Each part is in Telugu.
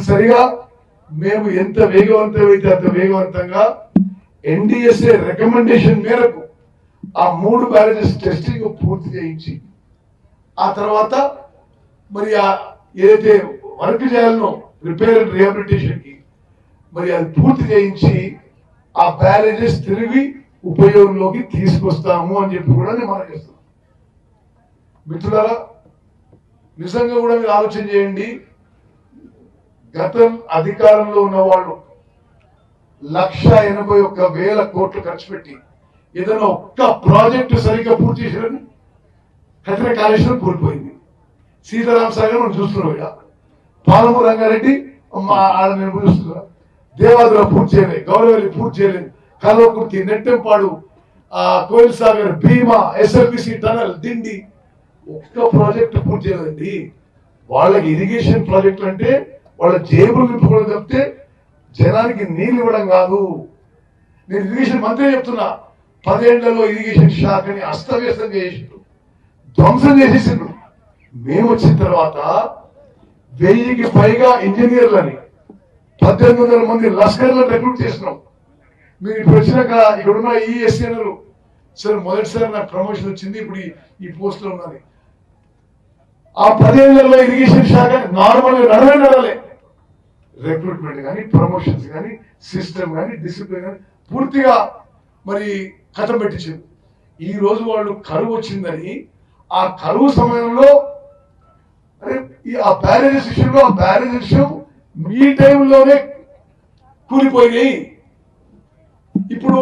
తప్పనిసరిగా మేము ఎంత వేగవంతమైతే అంత వేగవంతంగా ఎన్డీఎస్ఏ రికమెండేషన్ మేరకు ఆ 3 బ్యారేజెస్ టెస్టింగ్ పూర్తి చేయించి ఆ తర్వాత మరి ఏదైతే వర్క్ చేయాలనో రిపేర్ అండ్ రిహాబిలిటేషన్ కి మరి అది పూర్తి చేయించి ఆ బ్యారేజెస్ తిరిగి ఉపయోగంలోకి తీసుకొస్తాము అని చెప్పి కూడా నేను మనం చేస్తున్నాను. మిత్రులారా, నిజంగా కూడా మీరు ఆలోచన చేయండి. గతం అధికారంలో ఉన్న వాళ్ళు 1,81,000 కోట్లు ఖర్చు పెట్టి ఏదైనా ఒక్క ప్రాజెక్టు సరిగ్గా పూర్తి చేశారని కఠిన కాళేశ్వరం కోల్పోయింది. సీతారామ సాగర్ మనం చూస్తున్నాం. ఇక పాలమూరు రంగారెడ్డి నేను చూస్తున్నా. దేవాదుల పూర్తి చేయలేదు, గౌరవల్లి పూర్తి చేయలేదు, కల్వకుర్తి, నెట్టెంపాడు, కోయిల్ సాగర్, భీమా, ఎస్ఎల్బిసి టనల్, దిండి ఒక్క ప్రాజెక్టు పూర్తి చేయలేదండి. వాళ్ళకి ఇరిగేషన్ ప్రాజెక్టులు అంటే వాళ్ళ జేబులు నింపుకోవడం తప్పితే జనానికి నీళ్ళు ఇవ్వడం కాదు. నేను ఇరిగేషన్ మంత్రి చెప్తున్నా, 10 ఏళ్లలో ఇరిగేషన్ శాఖని అస్తవ్యస్తం చేసిండు, ధ్వంసం చేసేసిండు. మేము వచ్చిన తర్వాత 1000కి పైగా ఇంజనీర్లని 1800 మంది లష్కర్లను రిక్రూట్ చేసినాం. మీరు ఇప్పుడు వచ్చినాక ఇక్కడున్న ఈ ఎస్సీలు సార్ మొదటిసారి నాకు ప్రమోషన్ వచ్చింది, ఇప్పుడు ఈ పోస్ట్ లో ఉన్నది. ఆ 10 ఏళ్లలో ఇరిగేషన్ శాఖ నార్మల్ నడవలే. రిక్రూట్మెంట్ కానీ, ప్రమోషన్స్ కానీ, సిస్టమ్ కానీ, డిసిప్లిన్ కానీ పూర్తిగా మరి కథం పెట్టించింది. ఈ రోజు వాళ్ళు కరువు వచ్చిందని ఆ కరువు సమయంలో ఆ బ్యారేజెస్ విషయంలో ఆ బ్యారేజ్ విషయం మీ టైంలోనే కూలిపోయినాయి. ఇప్పుడు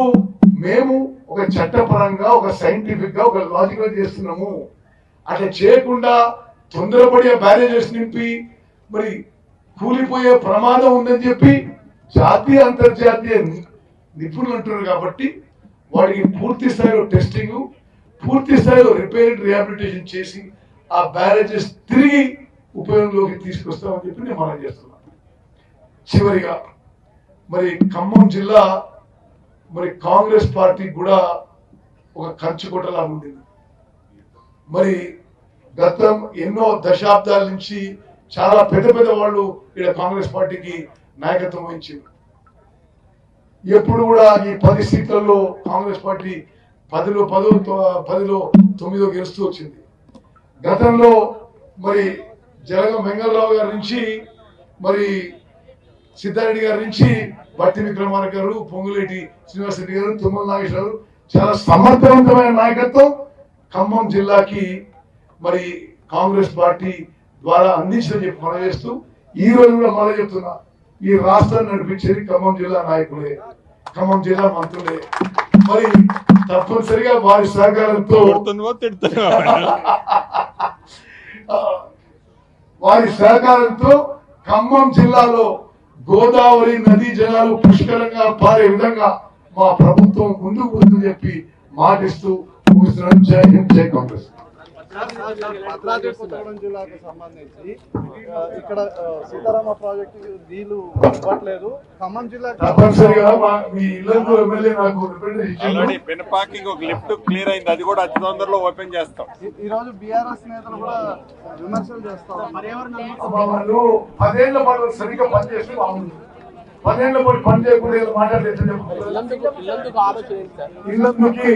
మేము ఒక చట్టపరంగా, ఒక సైంటిఫిక్ గా, ఒక లాజికల్ చేస్తున్నాము. అట్లా చేయకుండా తొందరపడి ఆ బ్యారేజెస్ నింపి మరి కూలిపోయే ప్రమాదం ఉందని చెప్పి జాతీయ అంతర్జాతీయ నిపుణులు అంటున్నారు. కాబట్టి వాడికి పూర్తి స్థాయిలో టెస్టింగ్, పూర్తి స్థాయిలో రిపేర్ రిహాబిలిటేషన్ చేసి ఆ బ్యారేజెస్ తిరిగి ఉపయోగంలోకి తీసుకొస్తామని చెప్పి నేను మనం చేస్తున్నాను. చివరిగా మరి ఖమ్మం జిల్లా మరి కాంగ్రెస్ పార్టీ కూడా ఒక కంచుకోటలా ఉంది. మరి గతం ఎన్నో దశాబ్దాల నుంచి చాలా పెద్ద పెద్ద వాళ్ళు ఇక్కడ కాంగ్రెస్ పార్టీకి నాయకత్వం వహించింది. ఎప్పుడు కూడా ఈ 10 సీట్లలో కాంగ్రెస్ పార్టీ 10లో 9 గెలుస్తూ వచ్చింది. గతంలో మరి జలగం వెంగళరావు గారి నుంచి మరి సిద్ధారెడ్డి గారి నుంచి బట్టి విక్రమార్క గారు, పొంగులేటి శ్రీనివాసరెడ్డి గారు, తుమ్మల నాగేశ్వరరావు చాలా సమర్థవంతమైన నాయకత్వం ఖమ్మం జిల్లాకి మరి కాంగ్రెస్ పార్టీ ద్వారా అందించని చెప్పి మనం చేస్తూ ఈ రోజు కూడా మనం చెప్తున్నా, ఈ రాష్ట్రాన్ని నడిపించేది ఖమ్మం జిల్లా నాయకులే, ఖమ్మం జిల్లా మంత్రులే. మరి తప్పనిసరిగా వారి సహకారంతో ఖమ్మం జిల్లాలో గోదావరి నదీ జలాలు పుష్కలంగా పారే విధంగా మా ప్రభుత్వం ముందుకు పోతుందని చెప్పి మాటిస్తూ ముగిస్తున్నాను. జై హింద్, జై కాంగ్రెస్. భద్రాద్రి కొత్తగూడెం జిల్లాకు సంబంధించి ఇక్కడ సీతారామ ప్రాజెక్టు నీళ్లు ఇవ్వట్లేదు. ఖమ్మం జిల్లా తప్పనిసరిగా మీ ఇల్లందు ఎమ్మెల్యే నాకు పినపాకింగ్ ఒక లిఫ్ట్ క్లియర్ అయింది, అది కూడా అతి తొందరలో ఓపెన్ చేస్తాం. ఈ రోజు బీఆర్ఎస్ నేతలు కూడా విమర్శలు చేస్తారు. వాళ్ళు 10 ఏళ్ల పాటు సరిగ్గా పనిచేస్తే బాగుంది. 10 ఏళ్ల పాటు పని చేయకుండా మాట్లాడలేదు. ఇల్లందుకి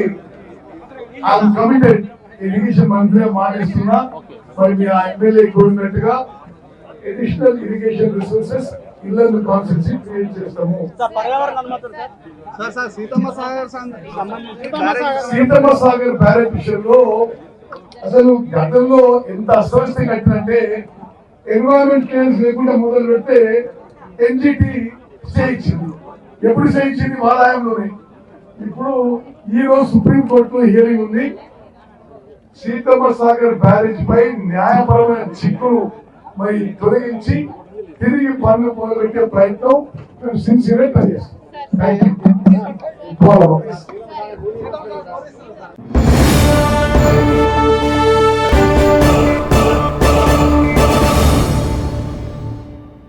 కమిటెడ్ ఇరిగేషన్ మంత్రిగా మాటిస్తున్నా. మరి మీ ఎమ్మెల్యే కోరినట్టుగా additional irrigation resources Illandu constituency create చేస్తాము. సీతమ్మ సాగర్ బ్యారేజ్ విషయంలో అసలు గతంలో ఎంత అస్వస్థం కట్టినంటే ఎన్విరాన్మెంట్ క్లియరెన్స్ లేకుండా మొదలు పెడితే ఎన్జిటి స్టే ఇచ్చింది. ఎప్పుడు స్టే ఇచ్చింది? వాళ్ళ హయాంలోనే. ఇప్పుడు ఈ రోజు సుప్రీంకోర్టులో హియరింగ్ ఉంది. సీతమ్మ సాగర్ బ్యారేజ్ పై న్యాయపరమైన చిక్కులు మరి తొలగించి తిరిగి పనులు మొదలుపెట్టే ప్రయత్నం మేము సిన్సియర్గా ట్రై చేస్తాం.